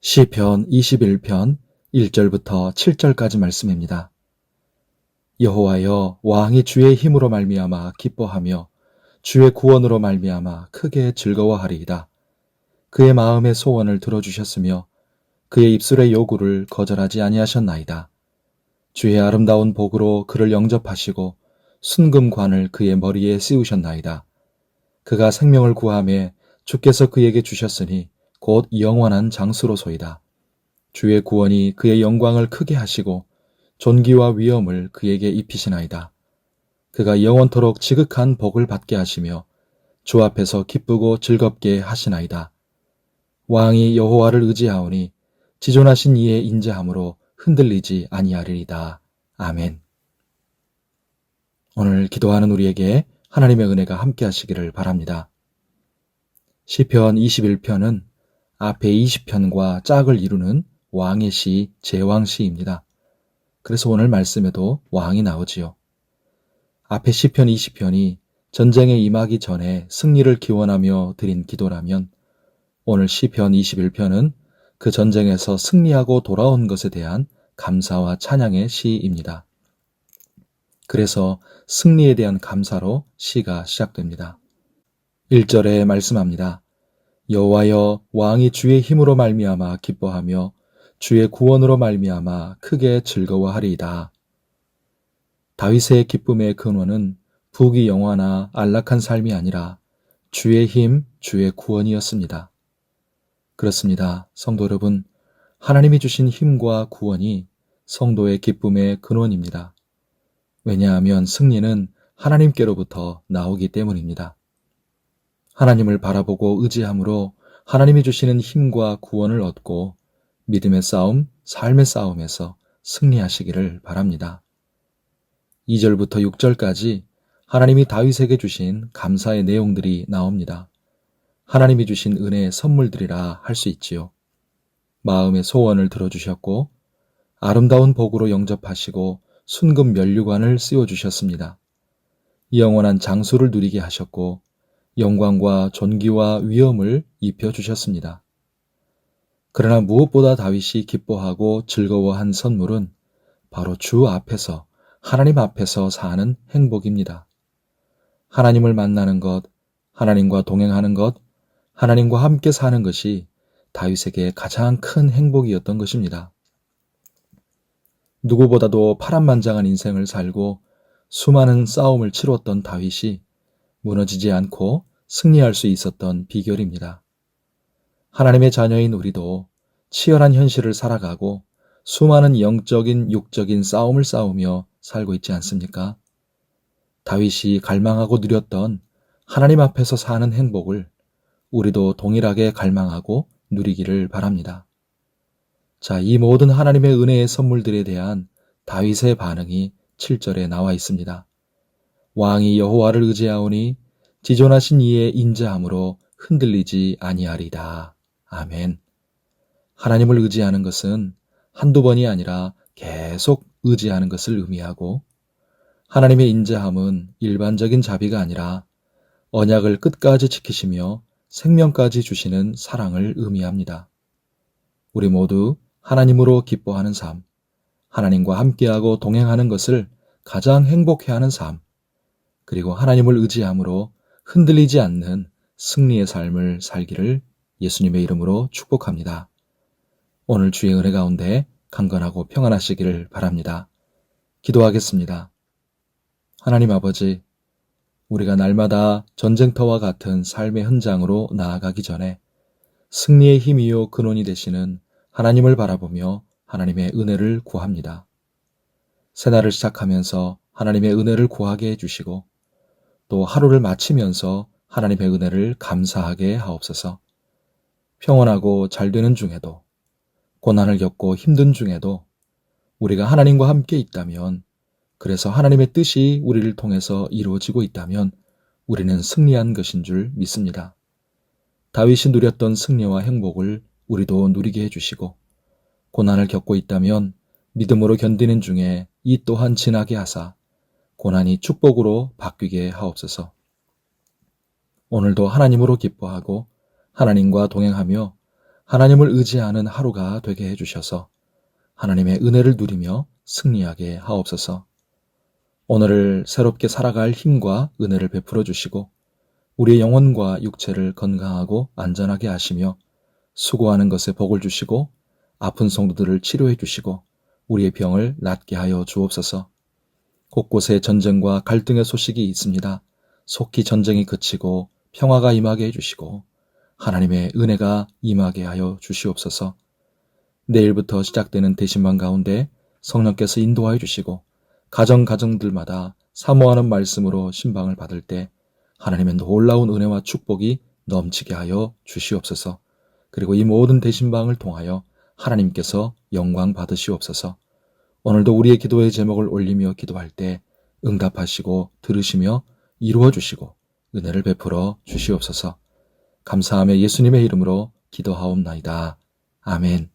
시편 21편 1절부터 7절까지 말씀입니다. 여호와여, 왕이 주의 힘으로 말미암아 기뻐하며 주의 구원으로 말미암아 크게 즐거워하리이다. 그의 마음의 소원을 들어주셨으며 그의 입술의 요구를 거절하지 아니하셨나이다. 주의 아름다운 복으로 그를 영접하시고 순금관을 그의 머리에 씌우셨나이다. 그가 생명을 구하매 주께서 그에게 주셨으니 곧 영원한 장수로소이다. 주의 구원이 그의 영광을 크게 하시고 존귀와 위엄을 그에게 입히시나이다. 그가 영원토록 지극한 복을 받게 하시며 주 앞에서 기쁘고 즐겁게 하시나이다. 왕이 여호와를 의지하오니 지존하신 이의 인자함으로 흔들리지 아니하리이다. 아멘. 오늘 기도하는 우리에게 하나님의 은혜가 함께 하시기를 바랍니다. 시편 21편은 앞에 20편과 짝을 이루는 왕의 시, 제왕시입니다. 그래서 오늘 말씀에도 왕이 나오지요. 앞에 시편 20편이 전쟁에 임하기 전에 승리를 기원하며 드린 기도라면 오늘 시편 21편은 그 전쟁에서 승리하고 돌아온 것에 대한 감사와 찬양의 시입니다. 그래서 승리에 대한 감사로 시가 시작됩니다. 1절에 말씀합니다. 여호와여, 왕이 주의 힘으로 말미암아 기뻐하며 주의 구원으로 말미암아 크게 즐거워하리이다. 다윗의 기쁨의 근원은 부귀영화나 안락한 삶이 아니라 주의 힘, 주의 구원이었습니다. 그렇습니다. 성도 여러분, 하나님이 주신 힘과 구원이 성도의 기쁨의 근원입니다. 왜냐하면 승리는 하나님께로부터 나오기 때문입니다. 하나님을 바라보고 의지함으로 하나님이 주시는 힘과 구원을 얻고 믿음의 싸움, 삶의 싸움에서 승리하시기를 바랍니다. 2절부터 6절까지 하나님이 다윗에게 주신 감사의 내용들이 나옵니다. 하나님이 주신 은혜의 선물들이라 할 수 있지요. 마음의 소원을 들어주셨고 아름다운 복으로 영접하시고 순금 면류관을 씌워주셨습니다. 영원한 장수를 누리게 하셨고 영광과 존귀와 위엄을 입혀주셨습니다. 그러나 무엇보다 다윗이 기뻐하고 즐거워한 선물은 바로 주 앞에서, 하나님 앞에서 사는 행복입니다. 하나님을 만나는 것, 하나님과 동행하는 것, 하나님과 함께 사는 것이 다윗에게 가장 큰 행복이었던 것입니다. 누구보다도 파란만장한 인생을 살고 수많은 싸움을 치렀던 다윗이 무너지지 않고 승리할 수 있었던 비결입니다. 하나님의 자녀인 우리도 치열한 현실을 살아가고 수많은 영적인, 육적인 싸움을 싸우며 살고 있지 않습니까? 다윗이 갈망하고 누렸던 하나님 앞에서 사는 행복을 우리도 동일하게 갈망하고 누리기를 바랍니다. 자, 이 모든 하나님의 은혜의 선물들에 대한 다윗의 반응이 7절에 나와 있습니다. 왕이 여호와를 의지하오니 지존하신 이의 인자함으로 흔들리지 아니하리다. 아멘. 하나님을 의지하는 것은 한두 번이 아니라 계속 의지하는 것을 의미하고 하나님의 인자함은 일반적인 자비가 아니라 언약을 끝까지 지키시며 생명까지 주시는 사랑을 의미합니다. 우리 모두 하나님으로 기뻐하는 삶, 하나님과 함께하고 동행하는 것을 가장 행복해하는 삶, 그리고 하나님을 의지함으로 흔들리지 않는 승리의 삶을 살기를 예수님의 이름으로 축복합니다. 오늘 주의 은혜 가운데 강건하고 평안하시기를 바랍니다. 기도하겠습니다. 하나님 아버지, 우리가 날마다 전쟁터와 같은 삶의 현장으로 나아가기 전에 승리의 힘이요 근원이 되시는 하나님을 바라보며 하나님의 은혜를 구합니다. 새날을 시작하면서 하나님의 은혜를 구하게 해주시고 또 하루를 마치면서 하나님의 은혜를 감사하게 하옵소서. 평온하고 잘 되는 중에도 고난을 겪고 힘든 중에도 우리가 하나님과 함께 있다면, 그래서 하나님의 뜻이 우리를 통해서 이루어지고 있다면 우리는 승리한 것인 줄 믿습니다. 다윗이 누렸던 승리와 행복을 우리도 누리게 해주시고 고난을 겪고 있다면 믿음으로 견디는 중에 이 또한 지나게 하사 고난이 축복으로 바뀌게 하옵소서. 오늘도 하나님으로 기뻐하고 하나님과 동행하며 하나님을 의지하는 하루가 되게 해주셔서 하나님의 은혜를 누리며 승리하게 하옵소서. 오늘을 새롭게 살아갈 힘과 은혜를 베풀어 주시고 우리의 영혼과 육체를 건강하고 안전하게 하시며 수고하는 것에 복을 주시고 아픈 성도들을 치료해 주시고 우리의 병을 낫게 하여 주옵소서. 곳곳에 전쟁과 갈등의 소식이 있습니다. 속히 전쟁이 그치고 평화가 임하게 해주시고 하나님의 은혜가 임하게 하여 주시옵소서. 내일부터 시작되는 대신방 가운데 성령께서 인도하여 주시고 가정들마다 사모하는 말씀으로 신방을 받을 때 하나님의 놀라운 은혜와 축복이 넘치게 하여 주시옵소서. 그리고 이 모든 대신방을 통하여 하나님께서 영광 받으시옵소서. 오늘도 우리의 기도의 제목을 올리며 기도할 때 응답하시고 들으시며 이루어 주시고 은혜를 베풀어 주시옵소서. 감사하며 예수님의 이름으로 기도하옵나이다. 아멘.